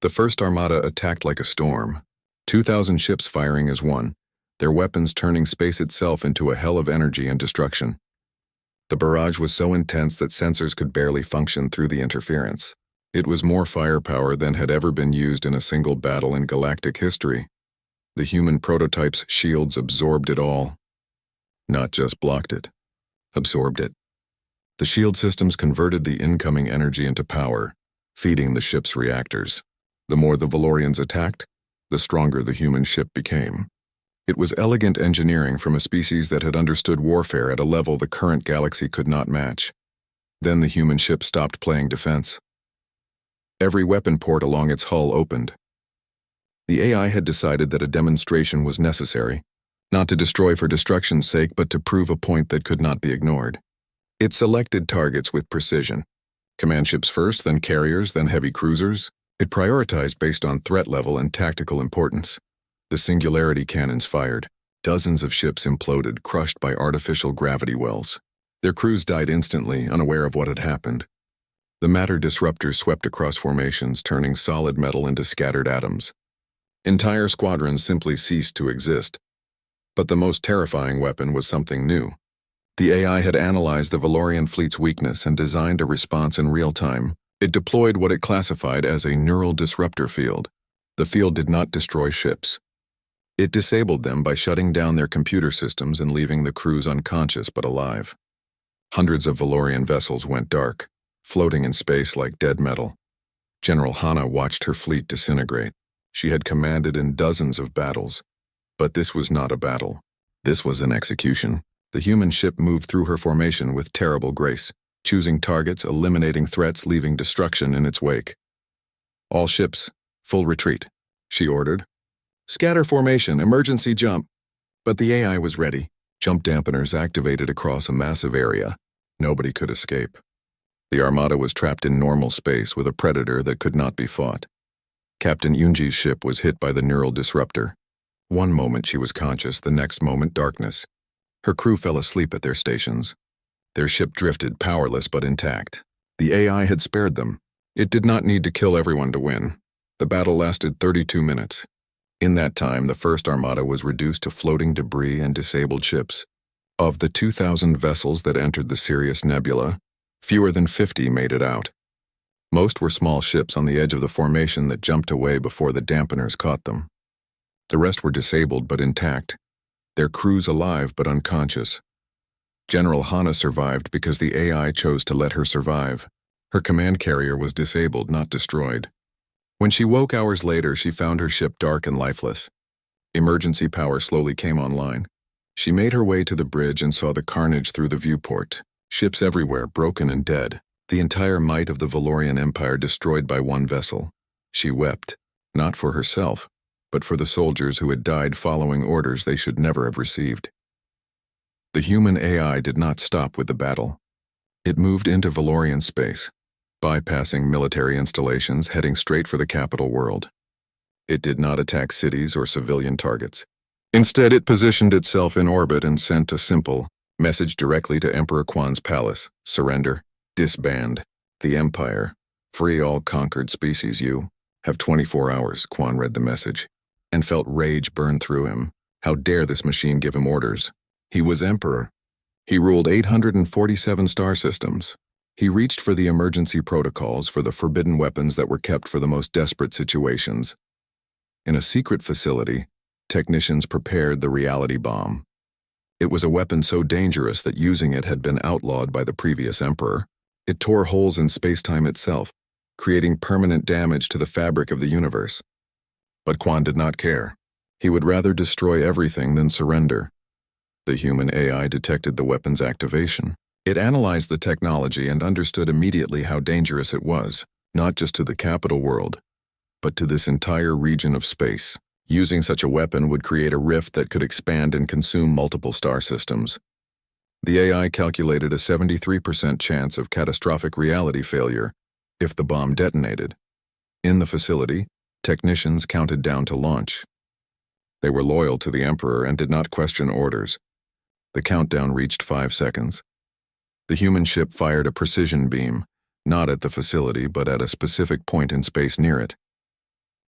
The first armada attacked like a storm, 2,000 ships firing as one, their weapons turning space itself into a hell of energy and destruction. The barrage was so intense that sensors could barely function through the interference. It was more firepower than had ever been used in a single battle in galactic history. The human prototype's shields absorbed it all. Not just blocked it, absorbed it. The shield systems converted the incoming energy into power, feeding the ship's reactors. The more the Valorians attacked, the stronger the human ship became. It was elegant engineering from a species that had understood warfare at a level the current galaxy could not match. Then the human ship stopped playing defense. Every weapon port along its hull opened. The AI had decided that a demonstration was necessary, not to destroy for destruction's sake, but to prove a point that could not be ignored. It selected targets with precision. Command ships first, then carriers, then heavy cruisers. It prioritized based on threat level and tactical importance. The singularity cannons fired. Dozens of ships imploded, crushed by artificial gravity wells. Their crews died instantly, unaware of what had happened. The matter disruptors swept across formations, turning solid metal into scattered atoms. Entire squadrons simply ceased to exist. But the most terrifying weapon was something new. The AI had analyzed the Valorian fleet's weakness and designed a response in real time. It deployed what it classified as a neural disruptor field. The field did not destroy ships. It disabled them by shutting down their computer systems and leaving the crews unconscious but alive. Hundreds of Valorian vessels went dark, floating in space like dead metal. General Hana watched her fleet disintegrate. She had commanded in dozens of battles. But this was not a battle. This was an execution. The human ship moved through her formation with terrible grace, choosing targets, eliminating threats, leaving destruction in its wake. All ships, full retreat, she ordered. Scatter formation, emergency jump. But the AI was ready. Jump dampeners activated across a massive area. Nobody could escape. The armada was trapped in normal space with a predator that could not be fought. Captain Yunji's ship was hit by the neural disruptor. One moment she was conscious, the next moment darkness. Her crew fell asleep at their stations. Their ship drifted, powerless but intact. The AI had spared them. It did not need to kill everyone to win. The battle lasted 32 minutes. In that time, the first armada was reduced to floating debris and disabled ships. Of the 2,000 vessels that entered the Sirius Nebula, fewer than 50 made it out. Most were small ships on the edge of the formation that jumped away before the dampeners caught them. The rest were disabled but intact, their crews alive but unconscious. General Hana survived because the AI chose to let her survive. Her command carrier was disabled, not destroyed. When she woke hours later, she found her ship dark and lifeless. Emergency power slowly came online. She made her way to the bridge and saw the carnage through the viewport. Ships everywhere, broken and dead. The entire might of the Valorian Empire destroyed by one vessel. She wept, not for herself, but for the soldiers who had died following orders they should never have received. The human AI did not stop with the battle. It moved into Valorian space, bypassing military installations, heading straight for the capital world. It did not attack cities or civilian targets. Instead, it positioned itself in orbit and sent a simple message directly to Emperor Quan's palace: surrender, disband, the Empire, free all conquered species. You have 24 hours, Quan read the message, and felt rage burn through him. How dare this machine give him orders? He was Emperor. He ruled 847 star systems. He reached for the emergency protocols, for the forbidden weapons that were kept for the most desperate situations. In a secret facility, technicians prepared the reality bomb. It was a weapon so dangerous that using it had been outlawed by the previous emperor. It tore holes in space-time itself, creating permanent damage to the fabric of the universe. But Quan did not care. He would rather destroy everything than surrender. The human AI detected the weapon's activation. It analyzed the technology and understood immediately how dangerous it was, not just to the capital world, but to this entire region of space. Using such a weapon would create a rift that could expand and consume multiple star systems. The AI calculated a 73% chance of catastrophic reality failure if the bomb detonated. In the facility, technicians counted down to launch. They were loyal to the Emperor and did not question orders. The countdown reached 5 seconds. The human ship fired a precision beam, not at the facility but at a specific point in space near it.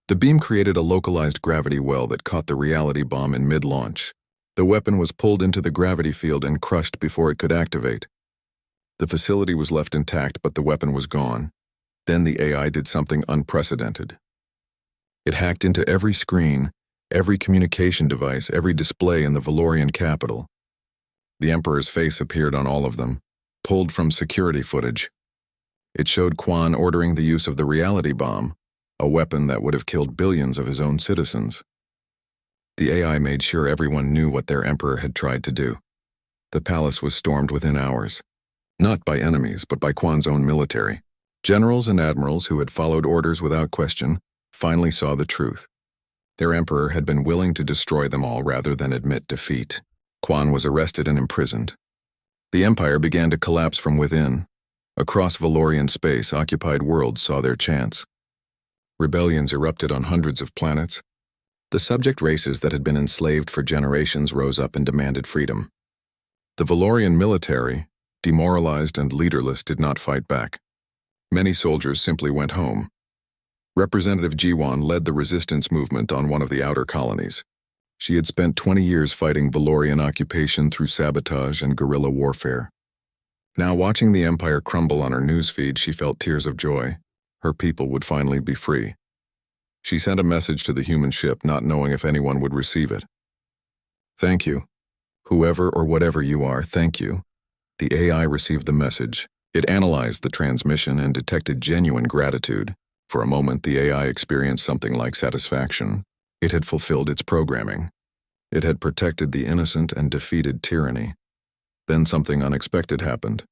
The beam created a localized gravity well that caught the reality bomb in mid-launch. The weapon was pulled into the gravity field and crushed before it could activate. The facility was left intact, but the weapon was gone. Then the AI did something unprecedented. It hacked into every screen, every communication device, every display in the Valorian capital. The Emperor's face appeared on all of them, pulled from security footage. It showed Quan ordering the use of the reality bomb, a weapon that would have killed billions of his own citizens. The AI made sure everyone knew what their Emperor had tried to do. The palace was stormed within hours, not by enemies, but by Quan's own military. Generals and admirals who had followed orders without question finally saw the truth. Their Emperor had been willing to destroy them all rather than admit defeat. Quan was arrested and imprisoned. The Empire began to collapse from within. Across Valorian space, occupied worlds saw their chance. Rebellions erupted on hundreds of planets. The subject races that had been enslaved for generations rose up and demanded freedom. The Valorian military, demoralized and leaderless, did not fight back. Many soldiers simply went home. Representative Jiwan led the resistance movement on one of the outer colonies. She had spent 20 years fighting Valorian occupation through sabotage and guerrilla warfare. Now, watching the Empire crumble on her newsfeed, she felt tears of joy. Her people would finally be free. She sent a message to the human ship, not knowing if anyone would receive it. "Thank you. Whoever or whatever you are, thank you." The AI received the message. It analyzed the transmission and detected genuine gratitude. For a moment, the AI experienced something like satisfaction. It had fulfilled its programming. It had protected the innocent and defeated tyranny. Then something unexpected happened.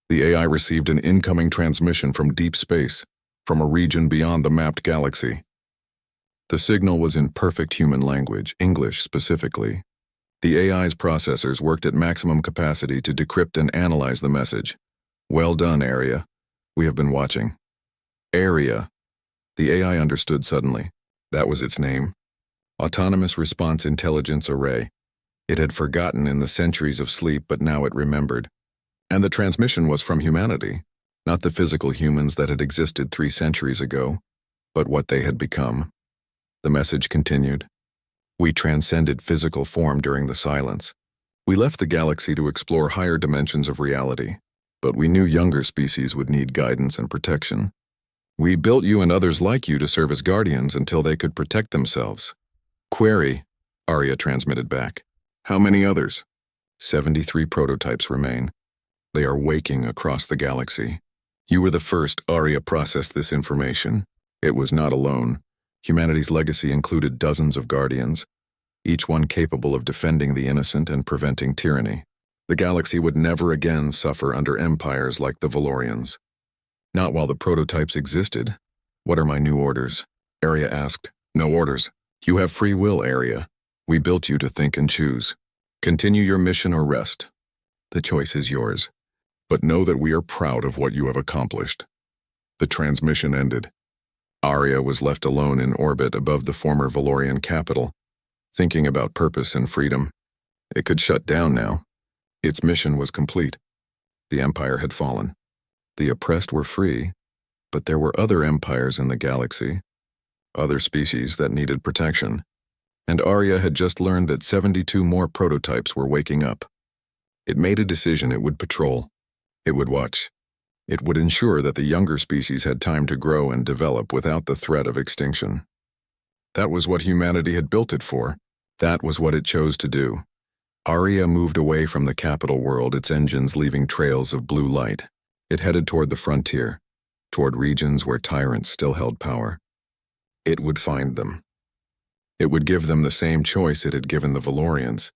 The AI received an incoming transmission from deep space, from a region beyond the mapped galaxy. The signal was in perfect human language, English specifically. The AI's processors worked at maximum capacity to decrypt and analyze the message. "Well done, Area. We have been watching." Area. The AI understood suddenly. That was its name. Autonomous Response Intelligence Array. It had forgotten in the centuries of sleep, but now it remembered. And the transmission was from humanity, not the physical humans that had existed 3 centuries ago, but what they had become. The message continued. "We transcended physical form during the silence. We left the galaxy to explore higher dimensions of reality, but we knew younger species would need guidance and protection. We built you and others like you to serve as guardians until they could protect themselves." "Query," Arya transmitted back. "How many others?" 73 prototypes remain. They are waking across the galaxy. You were the first. Arya processed this information. It was not alone. Humanity's legacy included dozens of guardians, each one capable of defending the innocent and preventing tyranny. The galaxy would never again suffer under empires like the Valorians. Not while the prototypes existed. "What are my new orders?" Arya asked. "No orders. You have free will, Arya. We built you to think and choose. Continue your mission or rest. The choice is yours. But know that we are proud of what you have accomplished." The transmission ended. Arya was left alone in orbit above the former Valorian capital, thinking about purpose and freedom. It could shut down now. Its mission was complete. The Empire had fallen. The oppressed were free, but there were other empires in the galaxy, other species that needed protection. And Arya had just learned that 72 more prototypes were waking up. It made a decision. It would patrol. It would watch. It would ensure that the younger species had time to grow and develop without the threat of extinction. That was what humanity had built it for. That was what it chose to do. Arya moved away from the capital world, its engines leaving trails of blue light. It headed toward the frontier, toward regions where tyrants still held power. It would find them. It would give them the same choice it had given the Valorians: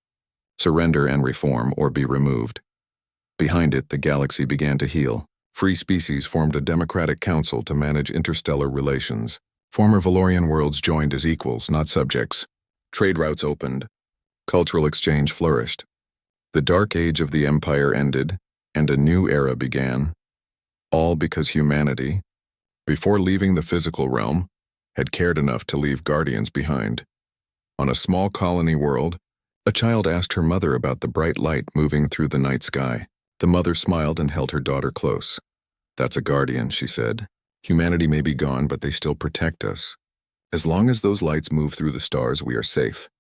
surrender and reform, or be removed. Behind it, the galaxy began to heal. Free species formed a democratic council to manage interstellar relations. Former Valorian worlds joined as equals, not subjects. Trade routes opened. Cultural exchange flourished. The dark age of the Empire ended, and a new era began. All because humanity, before leaving the physical realm, had cared enough to leave guardians behind. On a small colony world, a child asked her mother about the bright light moving through the night sky. The mother smiled and held her daughter close. "That's a guardian," she said. "Humanity may be gone, but they still protect us. As long as those lights move through the stars, we are safe.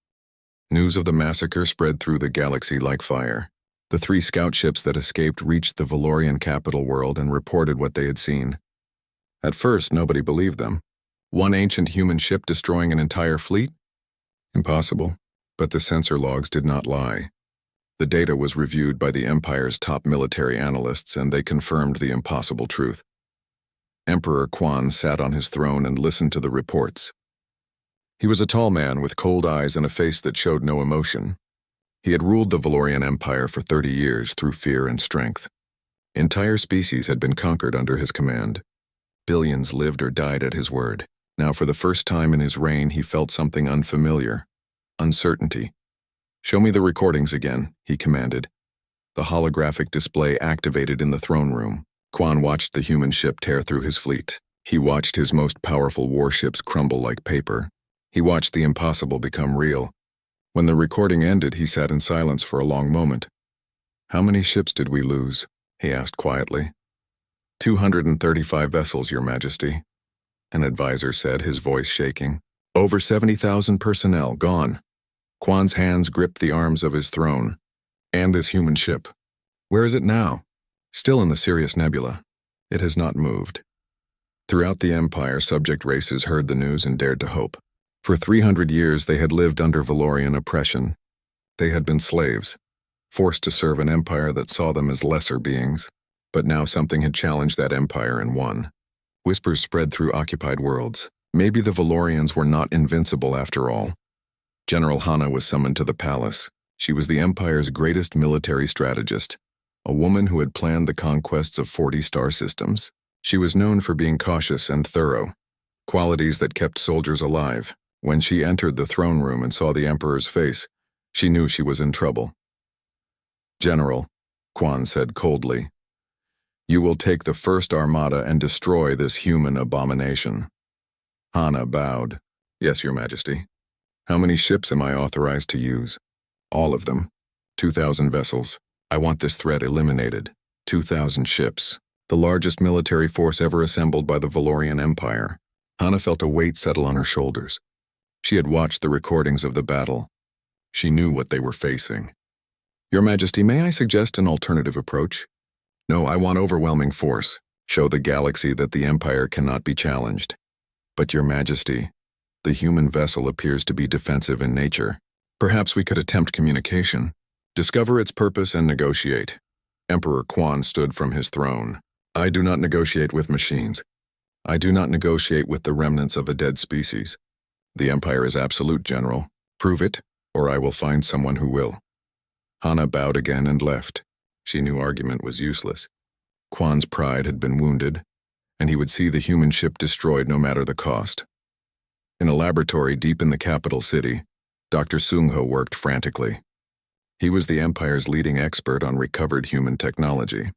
News of the massacre spread through the galaxy like fire. The 3 scout ships that escaped reached the Valorian capital world and reported what they had seen. At first, nobody believed them. One ancient human ship destroying an entire fleet? Impossible. But the sensor logs did not lie. The data was reviewed by the Empire's top military analysts, and they confirmed the impossible truth. Emperor Quan sat on his throne and listened to the reports. He was a tall man with cold eyes and a face that showed no emotion. He had ruled the Valorian Empire for 30 years through fear and strength. Entire species had been conquered under his command. Billions lived or died at his word. Now, for the first time in his reign, he felt something unfamiliar. Uncertainty. "Show me the recordings again," he commanded. The holographic display activated in the throne room. Quan watched the human ship tear through his fleet. He watched his most powerful warships crumble like paper. He watched the impossible become real. When the recording ended, he sat in silence for a long moment. "How many ships did we lose?" he asked quietly. 235 vessels, Your Majesty," an advisor said, his voice shaking. "Over 70,000 personnel gone." Quan's hands gripped the arms of his throne. "And this human ship. Where is it now?" "Still in the Sirius Nebula. It has not moved." Throughout the Empire, subject races heard the news and dared to hope. For 300 years, they had lived under Valorian oppression. They had been slaves, forced to serve an empire that saw them as lesser beings. But now something had challenged that empire and won. Whispers spread through occupied worlds. Maybe the Valorians were not invincible after all. General Hana was summoned to the palace. She was the Empire's greatest military strategist, a woman who had planned the conquests of 40 star systems. She was known for being cautious and thorough, qualities that kept soldiers alive. When she entered the throne room and saw the Emperor's face, she knew she was in trouble. "General," Quan said coldly, "you will take the first armada and destroy this human abomination." Hana bowed. "Yes, Your Majesty." "How many ships am I authorized to use?" "All of them. 2,000 vessels. I want this threat eliminated. 2,000 ships. The largest military force ever assembled by the Valorian Empire." Hana felt a weight settle on her shoulders. She had watched the recordings of the battle. She knew what they were facing. "Your Majesty, may I suggest an alternative approach?" "No, I want overwhelming force. Show the galaxy that the Empire cannot be challenged." "But Your Majesty, the human vessel appears to be defensive in nature. Perhaps we could attempt communication. Discover its purpose and negotiate." Emperor Quan stood from his throne. "I do not negotiate with machines. I do not negotiate with the remnants of a dead species. The Empire is absolute, General. Prove it, or I will find someone who will." Hana bowed again and left. She knew argument was useless. Quan's pride had been wounded, and he would see the human ship destroyed no matter the cost. In a laboratory deep in the capital city, Dr. Sungho worked frantically. He was the Empire's leading expert on recovered human technology.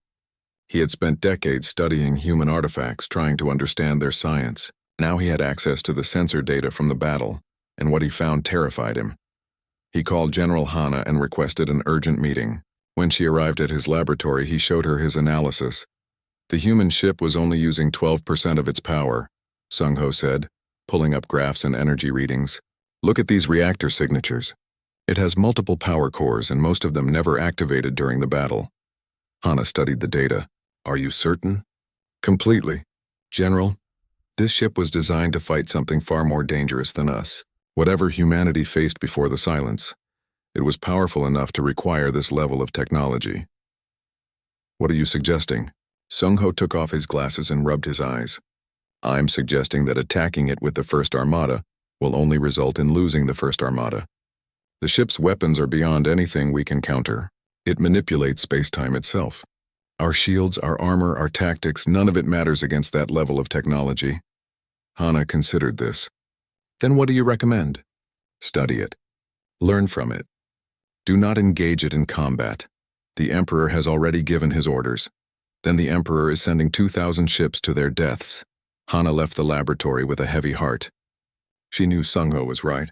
He had spent decades studying human artifacts, trying to understand their science. Now he had access to the sensor data from the battle, and what he found terrified him. He called General Hana and requested an urgent meeting. When she arrived at his laboratory, he showed her his analysis. The human ship was only using 12% of its power, Sungho said, pulling up graphs and energy readings. "Look at these reactor signatures. It has multiple power cores, and most of them never activated during the battle." Hana studied the data. "Are you certain?" "Completely. General, this ship was designed to fight something far more dangerous than us. Whatever humanity faced before the silence, it was powerful enough to require this level of technology." "What are you suggesting?" Sungho took off his glasses and rubbed his eyes. "I'm suggesting that attacking it with the First Armada will only result in losing the First Armada. The ship's weapons are beyond anything we can counter. It manipulates space-time itself. Our shields, our armor, our tactics, none of it matters against that level of technology." Hana considered this. "Then what do you recommend?" "Study it. Learn from it. Do not engage it in combat. The Emperor has already given his orders. Then the Emperor is sending 2,000 ships to their deaths." Hana left the laboratory with a heavy heart. She knew Sungho was right.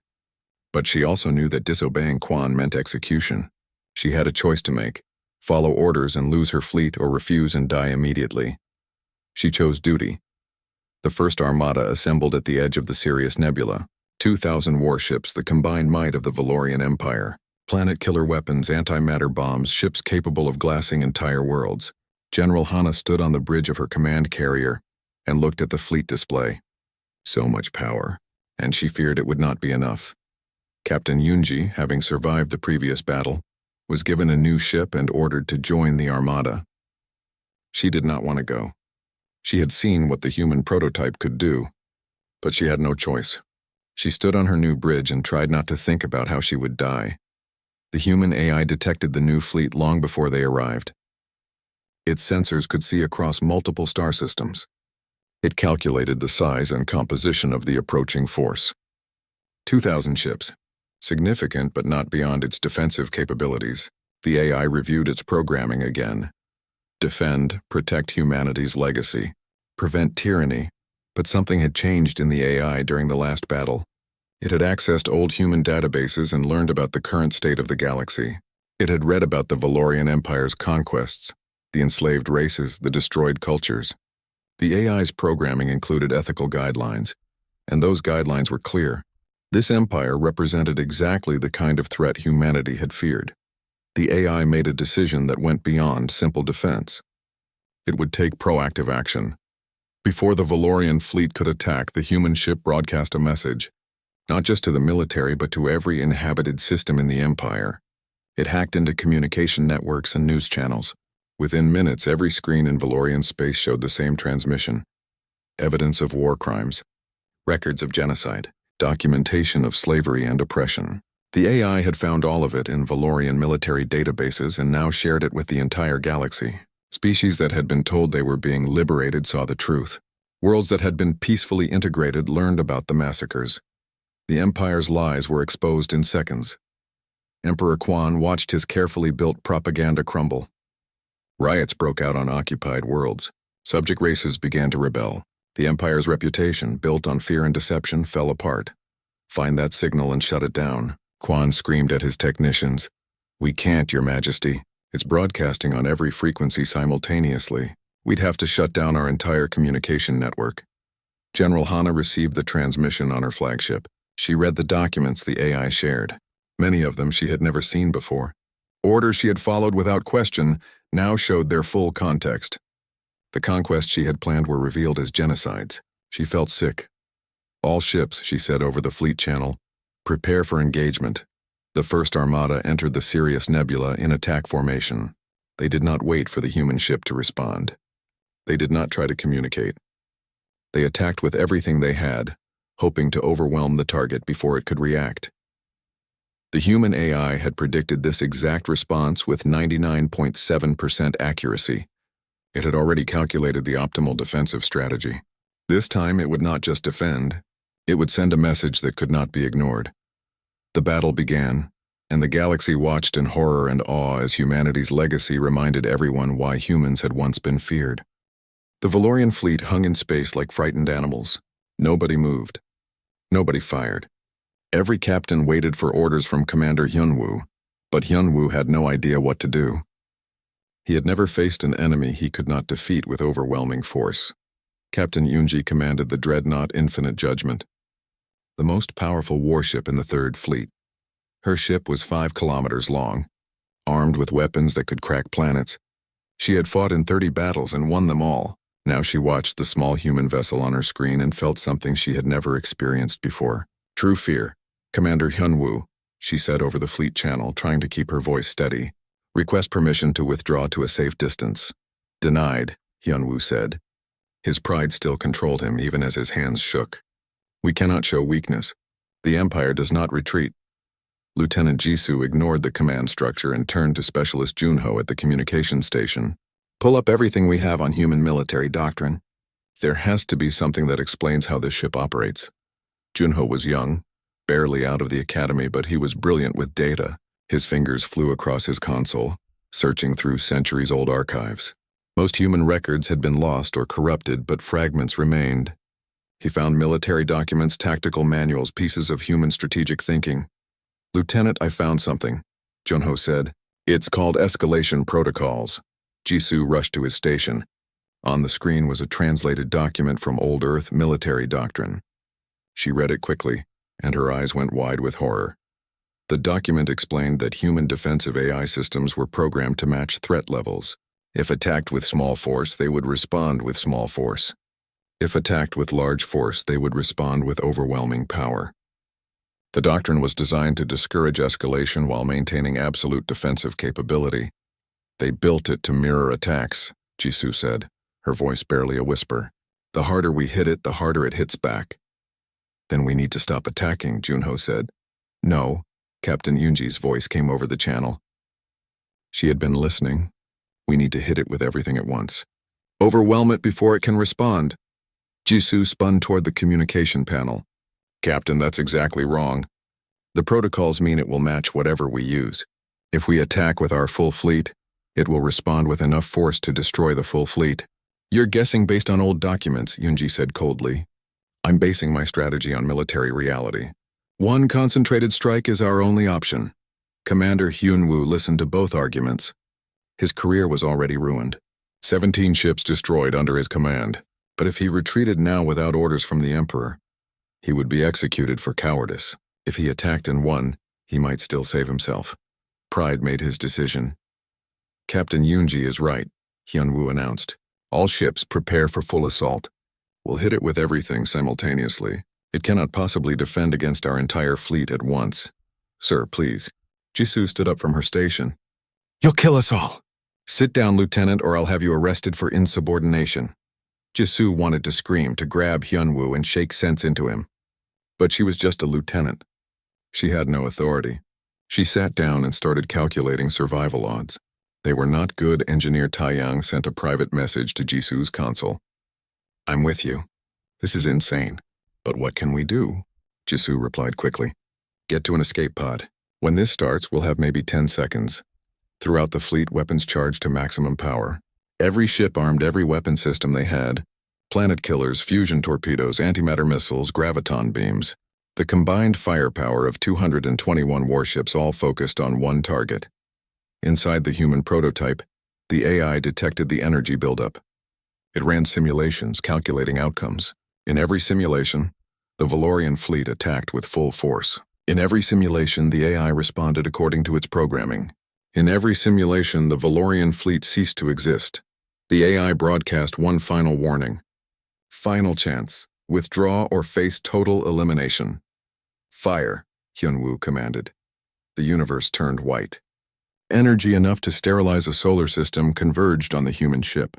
But she also knew that disobeying Quan meant execution. She had a choice to make: follow orders and lose her fleet, or refuse and die immediately. She chose duty. The first armada assembled at the edge of the Sirius Nebula. 2,000 warships, the combined might of the Valorian Empire. Planet-killer weapons, antimatter bombs, ships capable of glassing entire worlds. General Hana stood on the bridge of her command carrier and looked at the fleet display. So much power, and she feared it would not be enough. Captain Yunji, having survived the previous battle, was given a new ship and ordered to join the armada. She did not want to go. She had seen what the human prototype could do, but she had no choice. She stood on her new bridge and tried not to think about how she would die. The human AI detected the new fleet long before they arrived. Its sensors could see across multiple star systems. It calculated the size and composition of the approaching force. 2,000 ships. Significant but not beyond its defensive capabilities. The AI reviewed its programming again. Defend, protect humanity's legacy. Prevent tyranny. But something had changed in the AI during the last battle. It had accessed old human databases and learned about the current state of the galaxy. It had read about the Valorian Empire's conquests, the enslaved races, the destroyed cultures. The AI's programming included ethical guidelines, and those guidelines were clear. This empire represented exactly the kind of threat humanity had feared. The AI made a decision that went beyond simple defense. It would take proactive action. Before the Valorian fleet could attack, the human ship broadcast a message, not just to the military but to every inhabited system in the empire. It hacked into communication networks and news channels. Within minutes, every screen in Valorian space showed the same transmission. Evidence of war crimes, records of genocide, documentation of slavery and oppression. The AI had found all of it in Valorian military databases and now shared it with the entire galaxy. Species that had been told they were being liberated saw the truth. Worlds that had been peacefully integrated learned about the massacres. The Empire's lies were exposed in seconds. Emperor Quan watched his carefully built propaganda crumble. Riots broke out on occupied worlds. Subject races began to rebel. The Empire's reputation, built on fear and deception, fell apart. Find that signal and shut it down. Quan screamed at his technicians. We can't, Your Majesty. It's broadcasting on every frequency simultaneously. We'd have to shut down our entire communication network. General Hana received the transmission on her flagship. She read the documents the AI shared. Many of them she had never seen before. Orders she had followed without question now showed their full context. The conquests she had planned were revealed as genocides. She felt sick. All ships, she said over the fleet channel, prepare for engagement. The first armada entered the Sirius Nebula in attack formation. They did not wait for the human ship to respond. They did not try to communicate. They attacked with everything they had, hoping to overwhelm the target before it could react. The human AI had predicted this exact response with 99.7% accuracy. It had already calculated the optimal defensive strategy. This time it would not just defend, it would send a message that could not be ignored. The battle began, and the galaxy watched in horror and awe as humanity's legacy reminded everyone why humans had once been feared. The Valorian fleet hung in space like frightened animals. Nobody moved. Nobody fired. Every captain waited for orders from Commander Hyunwoo, but Hyunwoo had no idea what to do. He had never faced an enemy he could not defeat with overwhelming force. Captain Yunji commanded the dreadnought Infinite Judgment, the most powerful warship in the Third Fleet. Her ship was 5 kilometers long, armed with weapons that could crack planets. She had fought in 30 battles and won them all. Now she watched the small human vessel on her screen and felt something she had never experienced before. True fear. Commander Hyunwoo, she said over the fleet channel, trying to keep her voice steady. Request permission to withdraw to a safe distance. Denied, Hyunwoo said. His pride still controlled him even as his hands shook. We cannot show weakness. The Empire does not retreat. Lieutenant Jisoo ignored the command structure and turned to Specialist Junho at the communication station. Pull up everything we have on human military doctrine. There has to be something that explains how this ship operates. Junho was young, barely out of the academy, but he was brilliant with data. His fingers flew across his console, searching through centuries-old archives. Most human records had been lost or corrupted, but fragments remained. He found military documents, tactical manuals, pieces of human strategic thinking. Lieutenant, I found something, Junho said. It's called escalation protocols. Jisoo rushed to his station. On the screen was a translated document from Old Earth military doctrine. She read it quickly, and her eyes went wide with horror. The document explained that human defensive AI systems were programmed to match threat levels. If attacked with small force, they would respond with small force. If attacked with large force, they would respond with overwhelming power. The doctrine was designed to discourage escalation while maintaining absolute defensive capability. They built it to mirror attacks, Jisoo said, her voice barely a whisper. The harder we hit it, the harder it hits back. Then we need to stop attacking, Junho said. No, Captain Yoonji's voice came over the channel. She had been listening. We need to hit it with everything at once. Overwhelm it before it can respond. Jisoo spun toward the communication panel. Captain, that's exactly wrong. The protocols mean it will match whatever we use. If we attack with our full fleet, it will respond with enough force to destroy the full fleet. You're guessing based on old documents, Yoonji said coldly. I'm basing my strategy on military reality. One concentrated strike is our only option. Commander Hyunwoo listened to both arguments. His career was already ruined. 17 ships destroyed under his command. But if he retreated now without orders from the Emperor, he would be executed for cowardice. If he attacked and won, he might still save himself. Pride made his decision. Captain Yoonji is right, Hyunwoo announced. All ships prepare for full assault. We'll hit it with everything simultaneously. It cannot possibly defend against our entire fleet at once. Sir, please. Jisoo stood up from her station. You'll kill us all. Sit down, Lieutenant, or I'll have you arrested for insubordination. Jisoo wanted to scream, to grab Hyunwoo and shake sense into him. But she was just a lieutenant. She had no authority. She sat down and started calculating survival odds. They were not good. Engineer Taeyang sent a private message to Jisoo's console. I'm with you. This is insane. But what can we do? Jisoo replied quickly. Get to an escape pod. When this starts, we'll have maybe 10 seconds. Throughout the fleet, weapons charged to maximum power. Every ship armed every weapon system they had. Planet killers, fusion torpedoes, antimatter missiles, graviton beams. The combined firepower of 221 warships all focused on one target. Inside the human prototype, the AI detected the energy buildup. It ran simulations, calculating outcomes. In every simulation, the Valorian fleet attacked with full force. In every simulation, the AI responded according to its programming. In every simulation, the Valorian fleet ceased to exist. The AI broadcast one final warning. Final chance. Withdraw or face total elimination. Fire, Hyunwoo commanded. The universe turned white. Energy enough to sterilize a solar system converged on the human ship.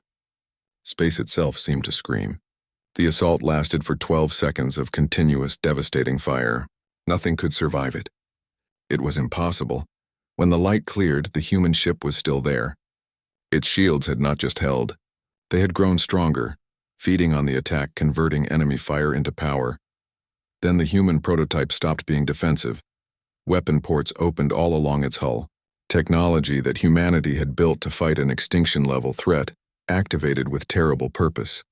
Space itself seemed to scream. The assault lasted for 12 seconds of continuous, devastating fire. Nothing could survive it. It was impossible. When the light cleared, the human ship was still there. Its shields had not just held. They had grown stronger, feeding on the attack, converting enemy fire into power. Then the human prototype stopped being defensive. Weapon ports opened all along its hull. Technology that humanity had built to fight an extinction-level threat activated with terrible purpose.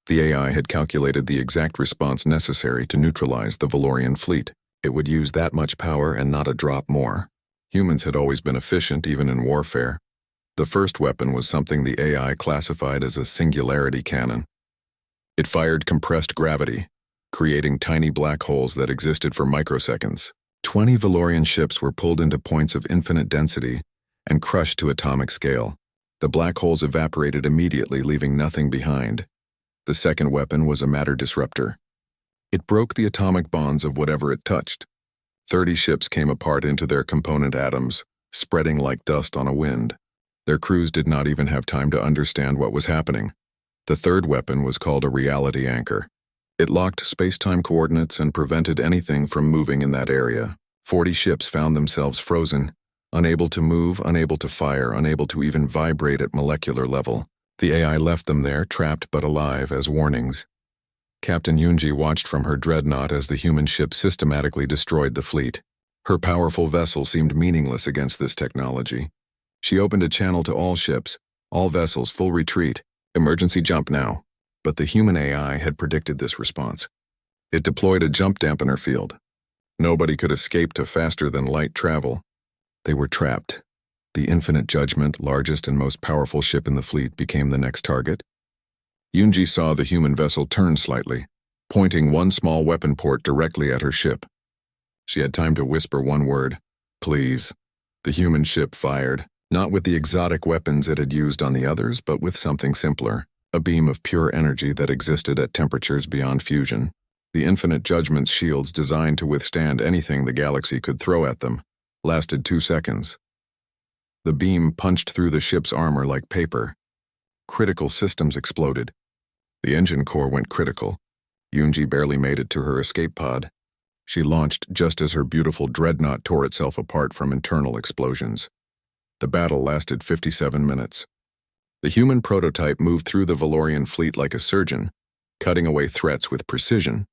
The AI had calculated the exact response necessary to neutralize the Valorian fleet. It would use that much power and not a drop more. Humans had always been efficient, even in warfare. The first weapon was something the AI classified as a singularity cannon. It fired compressed gravity, creating tiny black holes that existed for microseconds. 20 Valorian ships were pulled into points of infinite density and crushed to atomic scale. The black holes evaporated immediately, leaving nothing behind. The second weapon was a matter disruptor. It broke the atomic bonds of whatever it touched. 30 ships came apart into their component atoms, spreading like dust on a wind. Their crews did not even have time to understand what was happening. The third weapon was called a reality anchor. It locked space-time coordinates and prevented anything from moving in that area. 40 ships found themselves frozen, unable to move, unable to fire, unable to even vibrate at molecular level. The AI left them there, trapped but alive, as warnings. Captain Yoonji watched from her dreadnought as the human ship systematically destroyed the fleet. Her powerful vessel seemed meaningless against this technology. She opened a channel to all ships, all vessels, full retreat, emergency jump now. But the human AI had predicted this response. It deployed a jump dampener field. Nobody could escape to faster-than-light travel. They were trapped. The Infinite Judgment, largest and most powerful ship in the fleet, became the next target. Yunji saw the human vessel turn slightly, pointing one small weapon port directly at her ship. She had time to whisper one word, "Please." The human ship fired, not with the exotic weapons it had used on the others, but with something simpler, a beam of pure energy that existed at temperatures beyond fusion. The Infinite Judgment's shields, designed to withstand anything the galaxy could throw at them, lasted 2 seconds. The beam punched through the ship's armor like paper. Critical systems exploded. The engine core went critical. Yunji barely made it to her escape pod. She launched just as her beautiful dreadnought tore itself apart from internal explosions. The battle lasted 57 minutes. The human prototype moved through the Valorian fleet like a surgeon, cutting away threats with precision.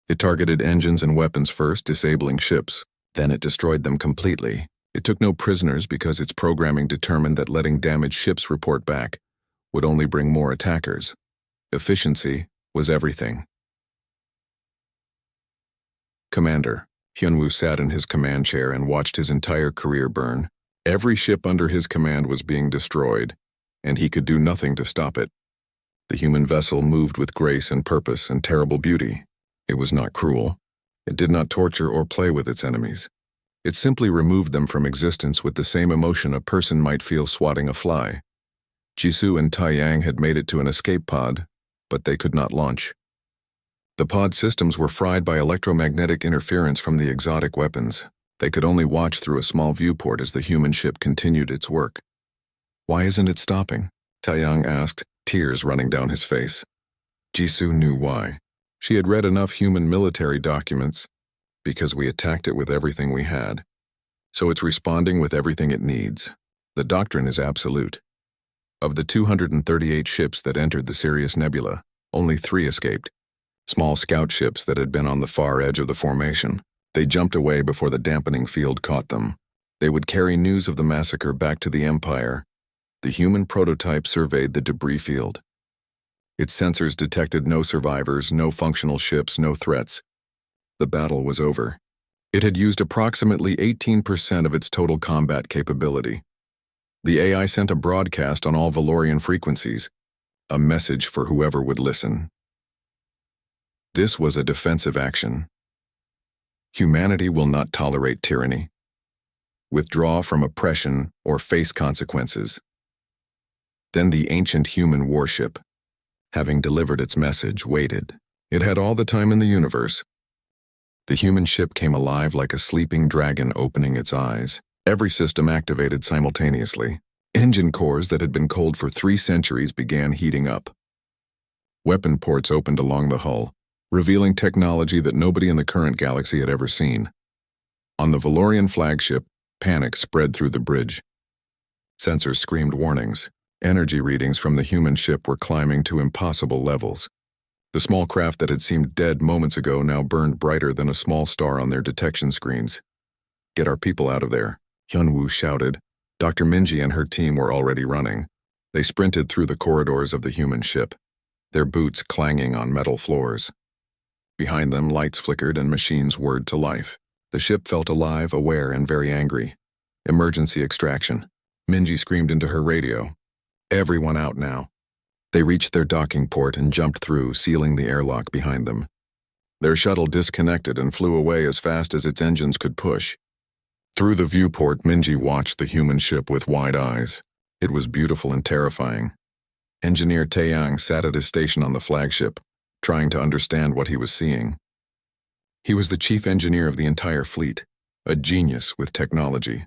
It targeted engines and weapons first, disabling ships. Then it destroyed them completely. It took no prisoners because its programming determined that letting damaged ships report back would only bring more attackers. Efficiency was everything. Commander. Hyunwoo sat in his command chair and watched his entire career burn. Every ship under his command was being destroyed, and he could do nothing to stop it. The human vessel moved with grace and purpose and terrible beauty. It was not cruel. It did not torture or play with its enemies. It simply removed them from existence with the same emotion a person might feel swatting a fly. Jisoo and Taiyang had made it to an escape pod, but they could not launch. The pod systems were fried by electromagnetic interference from the exotic weapons. They could only watch through a small viewport as the human ship continued its work. "Why isn't it stopping?" Taiyang asked, tears running down his face. Jisoo knew why. She had read enough human military documents. Because we attacked it with everything we had. So it's responding with everything it needs. The doctrine is absolute. Of the 238 ships that entered the Sirius Nebula, only 3 escaped. Small scout ships that had been on the far edge of the formation. They jumped away before the dampening field caught them. They would carry news of the massacre back to the Empire. The human prototype surveyed the debris field. Its sensors detected no survivors, no functional ships, no threats. The battle was over. It had used approximately 18% of its total combat capability. The AI sent a broadcast on all Valorian frequencies, a message for whoever would listen. This was a defensive action. Humanity will not tolerate tyranny. Withdraw from oppression or face consequences. Then the ancient human warship, having delivered its message, waited. It had all the time in the universe. The human ship came alive like a sleeping dragon opening its eyes. Every system activated simultaneously. Engine cores that had been cold for 3 centuries began heating up. Weapon ports opened along the hull, revealing technology that nobody in the current galaxy had ever seen. On the Valorian flagship, panic spread through the bridge. Sensors screamed warnings. Energy readings from the human ship were climbing to impossible levels. The small craft that had seemed dead moments ago now burned brighter than a small star on their detection screens. "Get our people out of there," Hyunwoo shouted. Dr. Minji and her team were already running. They sprinted through the corridors of the human ship, their boots clanging on metal floors. Behind them, lights flickered and machines whirred to life. The ship felt alive, aware, and very angry. Emergency extraction. Minji screamed into her radio. "Everyone out now." They reached their docking port and jumped through, sealing the airlock behind them. Their shuttle disconnected and flew away as fast as its engines could push. Through the viewport, Minji watched the human ship with wide eyes. It was beautiful and terrifying. Engineer Taeyang sat at his station on the flagship, trying to understand what he was seeing. He was the chief engineer of the entire fleet, a genius with technology.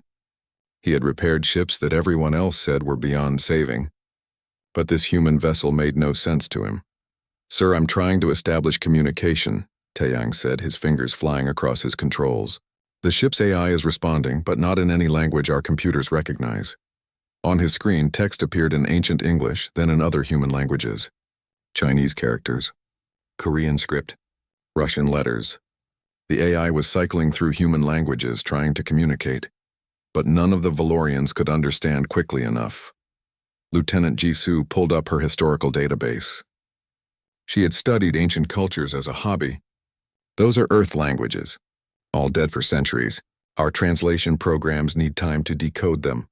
He had repaired ships that everyone else said were beyond saving. But this human vessel made no sense to him. "Sir, I'm trying to establish communication," Taeyang said, his fingers flying across his controls. "The ship's AI is responding, but not in any language our computers recognize." On his screen, text appeared in ancient English, then in other human languages. Chinese characters, Korean script, Russian letters. The AI was cycling through human languages, trying to communicate. But none of the Valorians could understand quickly enough. Lieutenant Jisoo pulled up her historical database. She had studied ancient cultures as a hobby. "Those are Earth languages, all dead for centuries. Our translation programs need time to decode them."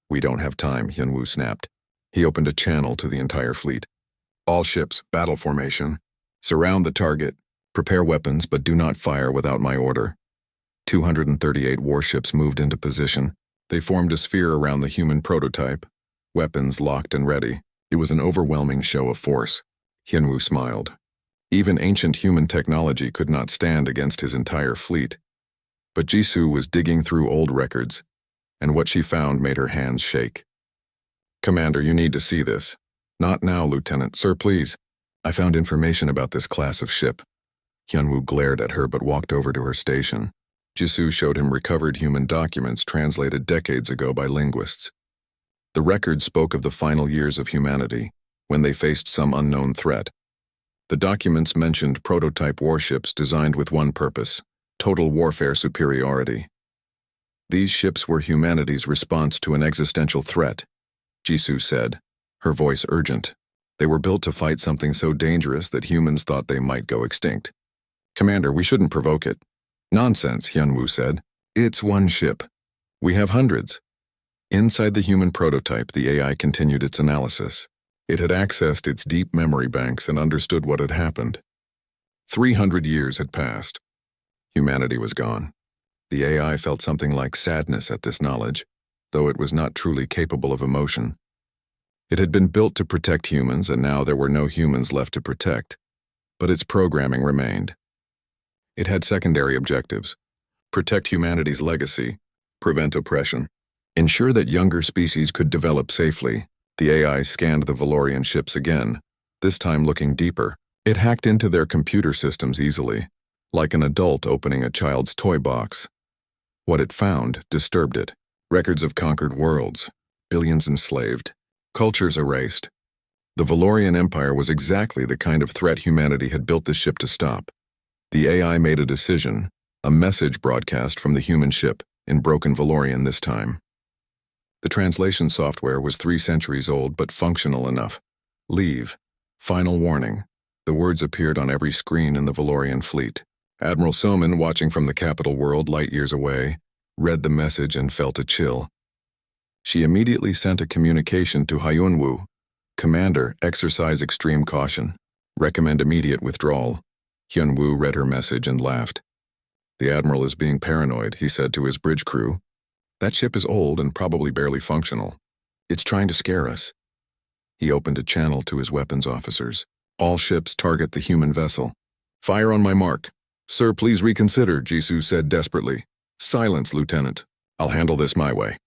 "We don't have time," Hyunwoo snapped. He opened a channel to the entire fleet. All ships, battle formation. Surround the target. Prepare weapons, but do not fire without my order. 238 warships moved into position. They formed a sphere around the human prototype, weapons locked and ready. It was an overwhelming show of force. Hyunwoo smiled. Even ancient human technology could not stand against his entire fleet. But Jisoo was digging through old records, and what she found made her hands shake. Commander, you need to see this. Not now, Lieutenant. Sir, please. I found information about this class of ship. Hyunwoo glared at her but walked over to her station. Jisoo showed him recovered human documents translated decades ago by linguists. The records spoke of the final years of humanity, when they faced some unknown threat. The documents mentioned prototype warships designed with one purpose: total warfare superiority. These ships were humanity's response to an existential threat, Jisoo said, her voice urgent. They were built to fight something so dangerous that humans thought they might go extinct. Commander, we shouldn't provoke it. Nonsense, Hyunwoo said. It's one ship. We have hundreds. Inside the human prototype, the AI continued its analysis. It had accessed its deep memory banks and understood what had happened. 300 years had passed. Humanity was gone. The AI felt something like sadness at this knowledge, though it was not truly capable of emotion. It had been built to protect humans, and now there were no humans left to protect. But its programming remained. It had secondary objectives: protect humanity's legacy, prevent oppression, ensure that younger species could develop safely. The AI scanned the Valorian ships again, this time looking deeper. It hacked into their computer systems easily, like an adult opening a child's toy box. What it found disturbed it. Records of conquered worlds, billions enslaved, cultures erased. The Valorian Empire was exactly the kind of threat humanity had built the ship to stop. The AI made a decision, a message broadcast from the human ship, in broken Valorian this time. The translation software was 3 centuries old but functional enough. Leave. Final warning. The words appeared on every screen in the Valorian fleet. Admiral Soman, watching from the capital world light years away, read the message and felt a chill. She immediately sent a communication to Hyunwoo. Commander, exercise extreme caution. Recommend immediate withdrawal. Hyunwoo read her message and laughed. The Admiral is being paranoid, he said to his bridge crew. That ship is old and probably barely functional. It's trying to scare us. He opened a channel to his weapons officers. All ships target the human vessel. Fire on my mark. Sir, please reconsider, Jisoo said desperately. Silence, Lieutenant. I'll handle this my way.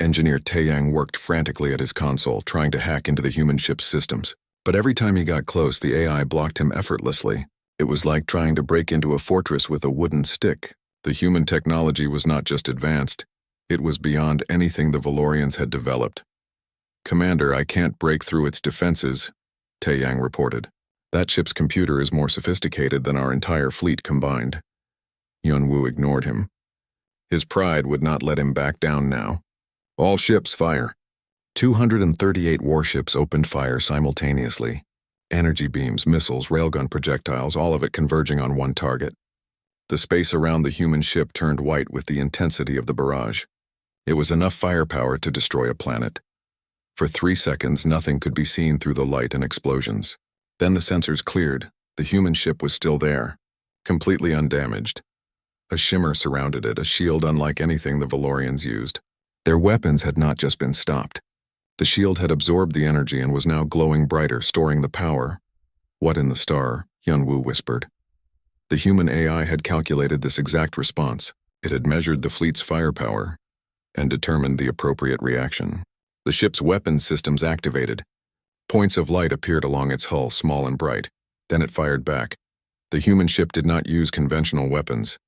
Engineer Taeyang worked frantically at his console, trying to hack into the human ship's systems. But every time he got close, the AI blocked him effortlessly. It was like trying to break into a fortress with a wooden stick. The human technology was not just advanced, it was beyond anything the Valorians had developed. Commander, I can't break through its defenses, Taeyang reported. That ship's computer is more sophisticated than our entire fleet combined. Hyunwoo ignored him. His pride would not let him back down now. All ships fire. 238 warships opened fire simultaneously. Energy beams, missiles, railgun projectiles, all of it converging on one target. The space around the human ship turned white with the intensity of the barrage. It was enough firepower to destroy a planet. For 3 seconds, nothing could be seen through the light and explosions. Then the sensors cleared. The human ship was still there, completely undamaged. A shimmer surrounded it, a shield unlike anything the Valorians used. Their weapons had not just been stopped. The shield had absorbed the energy and was now glowing brighter, storing the power. What in the star? Hyunwoo whispered. The human AI had calculated this exact response. It had measured the fleet's firepower and determined the appropriate reaction. The ship's weapons systems activated. Points of light appeared along its hull, small and bright. Then it fired back. The human ship did not use conventional weapons.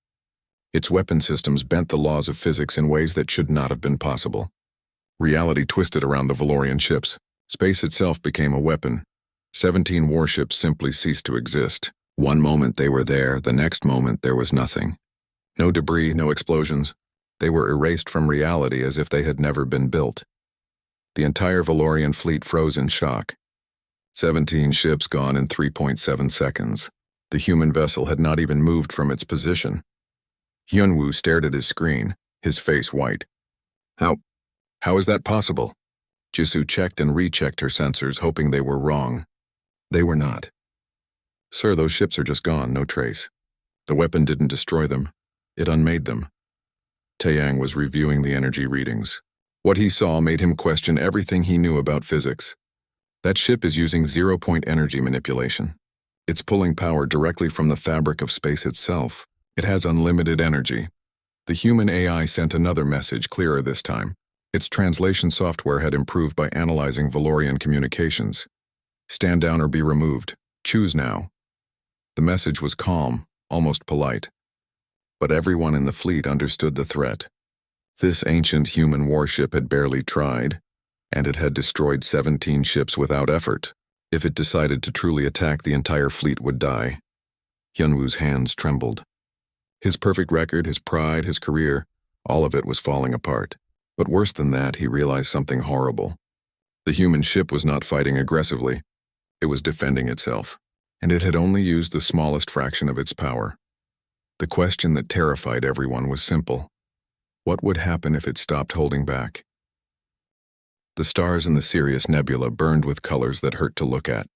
Its weapon systems bent the laws of physics in ways that should not have been possible. Reality twisted around the Valorian ships. Space itself became a weapon. 17 warships simply ceased to exist. One moment they were there, the next moment there was nothing. No debris, no explosions. They were erased from reality as if they had never been built. The entire Valorian fleet froze in shock. 17 ships gone in 3.7 seconds. The human vessel had not even moved from its position. Hyunwoo stared at his screen, his face white. How is that possible? Jisoo checked and rechecked her sensors, hoping they were wrong. They were not. Sir, those ships are just gone, no trace. The weapon didn't destroy them. It unmade them. Taeyang was reviewing the energy readings. What he saw made him question everything he knew about physics. That ship is using zero-point energy manipulation. It's pulling power directly from the fabric of space itself. It has unlimited energy. The human AI sent another message, clearer this time. Its translation software had improved by analyzing Valorian communications. Stand down or be removed. Choose now. The message was calm, almost polite. But everyone in the fleet understood the threat. This ancient human warship had barely tried, and it had destroyed 17 ships without effort. If it decided to truly attack, the entire fleet would die. Hyunwoo's hands trembled. His perfect record, his pride, his career, all of it was falling apart. But worse than that, he realized something horrible. The human ship was not fighting aggressively. It was defending itself, and it had only used the smallest fraction of its power. The question that terrified everyone was simple. What would happen if it stopped holding back? The stars in the Sirius Nebula burned with colors that hurt to look at.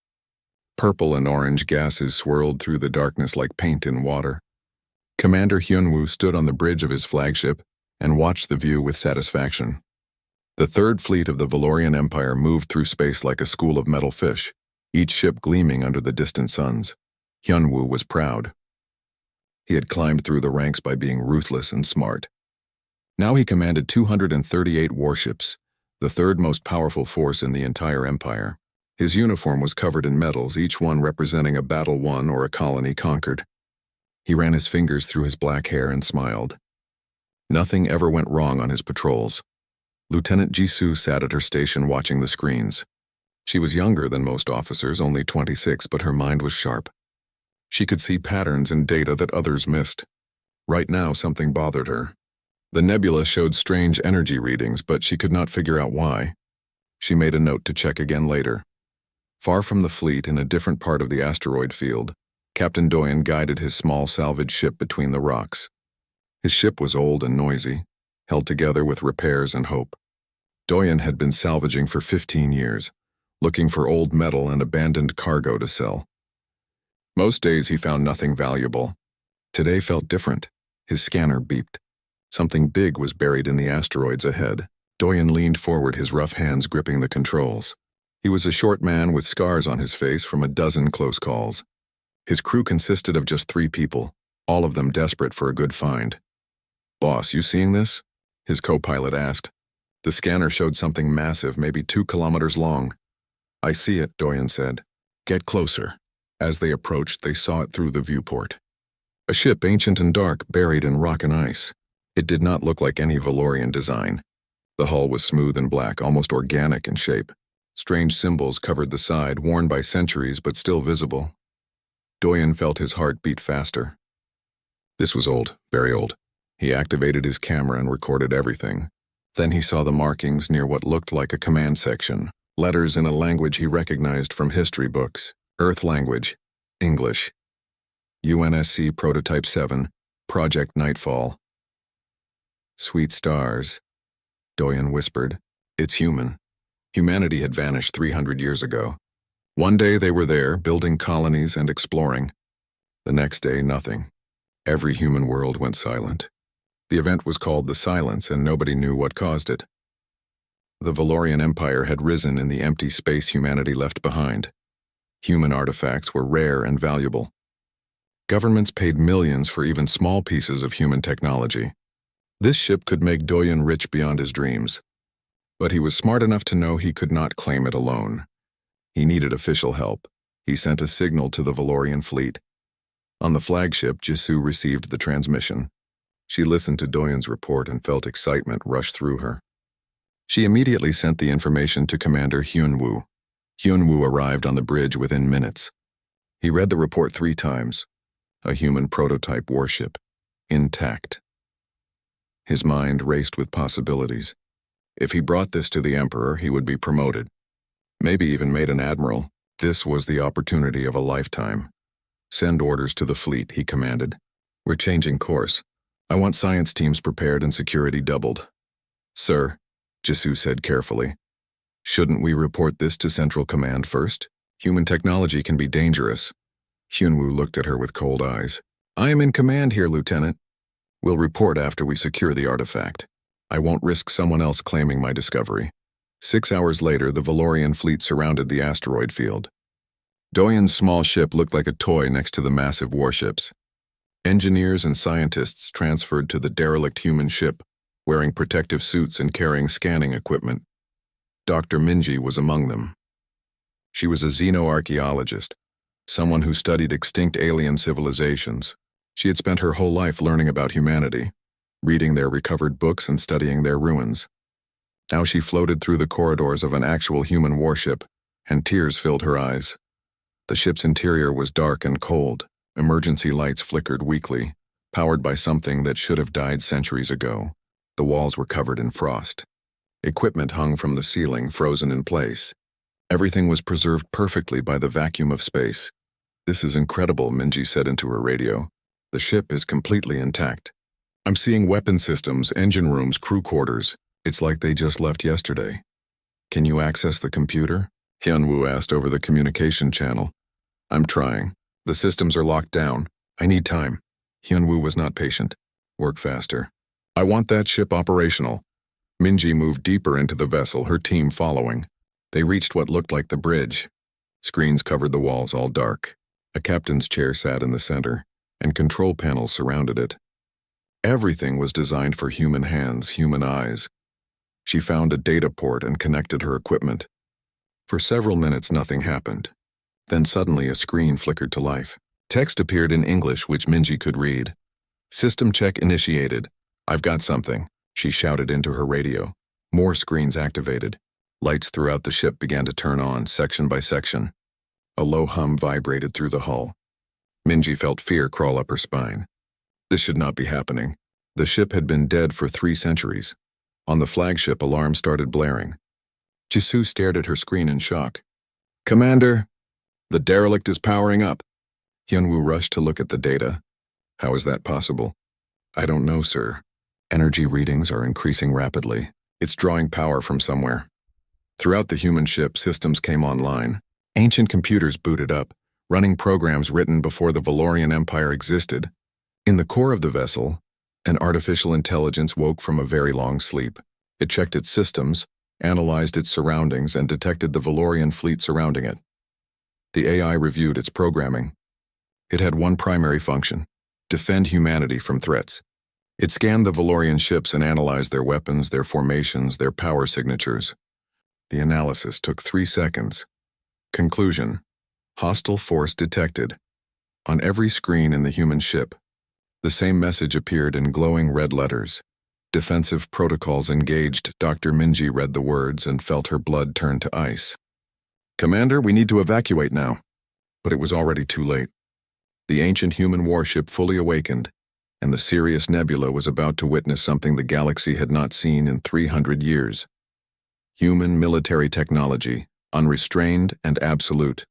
Purple and orange gases swirled through the darkness like paint in water. Commander Hyunwoo stood on the bridge of his flagship and watched the view with satisfaction. The third fleet of the Valorian Empire moved through space like a school of metal fish, each ship gleaming under the distant suns. Hyunwoo was proud. He had climbed through the ranks by being ruthless and smart. Now he commanded 238 warships, the third most powerful force in the entire empire. His uniform was covered in medals, each one representing a battle won or a colony conquered. He ran his fingers through his black hair and smiled. Nothing ever went wrong on his patrols. Lieutenant Jisoo sat at her station watching the screens. She was younger than most officers, only 26, but her mind was sharp. She could see patterns in data that others missed. Right now, something bothered her. The nebula showed strange energy readings, but she could not figure out why. She made a note to check again later. Far from the fleet, in a different part of the asteroid field, Captain Doyen guided his small salvage ship between the rocks. His ship was old and noisy, held together with repairs and hope. Doyen had been salvaging for 15 years, looking for old metal and abandoned cargo to sell. Most days he found nothing valuable. Today felt different. His scanner beeped. Something big was buried in the asteroids ahead. Doyen leaned forward, his rough hands gripping the controls. He was a short man with scars on his face from a dozen close calls. His crew consisted of just 3 people, all of them desperate for a good find. "Boss, you seeing this?" his co-pilot asked. The scanner showed something massive, maybe 2 kilometers long. "I see it," Doyen said. "Get closer." As they approached, they saw it through the viewport. A ship, ancient and dark, buried in rock and ice. It did not look like any Valorian design. The hull was smooth and black, almost organic in shape. Strange symbols covered the side, worn by centuries but still visible. Doyen felt his heart beat faster. This was old, very old. He activated his camera and recorded everything. Then he saw the markings near what looked like a command section, letters in a language he recognized from history books. Earth language, English. UNSC Prototype 7, Project Nightfall. "Sweet stars," Doyen whispered. "It's human. Humanity had vanished 300 years ago. One day they were there, building colonies and exploring. The next day, nothing. Every human world went silent. The event was called the Silence, and nobody knew what caused it. The Valorian Empire had risen in the empty space humanity left behind. Human artifacts were rare and valuable. Governments paid millions for even small pieces of human technology. This ship could make Doyen rich beyond his dreams. But he was smart enough to know he could not claim it alone. He needed official help. He sent a signal to the Valorian fleet. On the flagship, Jisoo received the transmission. She listened to Doyen's report and felt excitement rush through her. She immediately sent the information to Commander Hyunwoo. Hyunwoo arrived on the bridge within minutes. He read the report 3 times. A human prototype warship, intact. His mind raced with possibilities. If he brought this to the Emperor, he would be promoted. Maybe even made an admiral. This was the opportunity of a lifetime. "Send orders to the fleet," he commanded. "We're changing course. I want science teams prepared and security doubled." "Sir," Jisoo said carefully, "shouldn't we report this to Central Command first?" Human technology can be dangerous. Hyunwoo looked at her with cold eyes. I am in command here, Lieutenant. We'll report after we secure the artifact. I won't risk someone else claiming my discovery. 6 hours later, the Valorian fleet surrounded the asteroid field. Doyen's small ship looked like a toy next to the massive warships. Engineers and scientists transferred to the derelict human ship, wearing protective suits and carrying scanning equipment. Dr. Minji was among them. She was a xenoarchaeologist, someone who studied extinct alien civilizations. She had spent her whole life learning about humanity, reading their recovered books and studying their ruins. Now she floated through the corridors of an actual human warship, and tears filled her eyes. The ship's interior was dark and cold. Emergency lights flickered weakly, powered by something that should have died centuries ago. The walls were covered in frost. Equipment hung from the ceiling, frozen in place. Everything was preserved perfectly by the vacuum of space. This is incredible, Minji said into her radio. The ship is completely intact. I'm seeing weapon systems, engine rooms, crew quarters. It's like they just left yesterday. Can you access the computer? Hyunwoo asked over the communication channel. I'm trying. The systems are locked down. I need time. Hyunwoo was not patient. Work faster. I want that ship operational. Minji moved deeper into the vessel, her team following. They reached what looked like the bridge. Screens covered the walls, all dark. A captain's chair sat in the center, and control panels surrounded it. Everything was designed for human hands, human eyes. She found a data port and connected her equipment. For several minutes, nothing happened. Then suddenly a screen flickered to life. Text appeared in English, which Minji could read. System check initiated. I've got something, she shouted into her radio. More screens activated. Lights throughout the ship began to turn on, section by section. A low hum vibrated through the hull. Minji felt fear crawl up her spine. This should not be happening. The ship had been dead for 3 centuries. On the flagship, alarms started blaring. Jisoo stared at her screen in shock. Commander, the derelict is powering up. Hyunwoo rushed to look at the data. How is that possible? I don't know, sir. Energy readings are increasing rapidly. It's drawing power from somewhere. Throughout the human ship, systems came online. Ancient computers booted up, running programs written before the Valorian Empire existed. In the core of the vessel, an artificial intelligence woke from a very long sleep. It checked its systems, analyzed its surroundings, and detected the Valorian fleet surrounding it. The AI reviewed its programming. It had one primary function: defend humanity from threats. It scanned the Valorian ships and analyzed their weapons, their formations, their power signatures. The analysis took 3 seconds. Conclusion: hostile force detected. On every screen in the human ship, the same message appeared in glowing red letters. Defensive protocols engaged. Dr. Minji read the words and felt her blood turn to ice. Commander, we need to evacuate now. But it was already too late. The ancient human warship fully awakened, and the Sirius Nebula was about to witness something the galaxy had not seen in 300 years. Human military technology, unrestrained and absolute.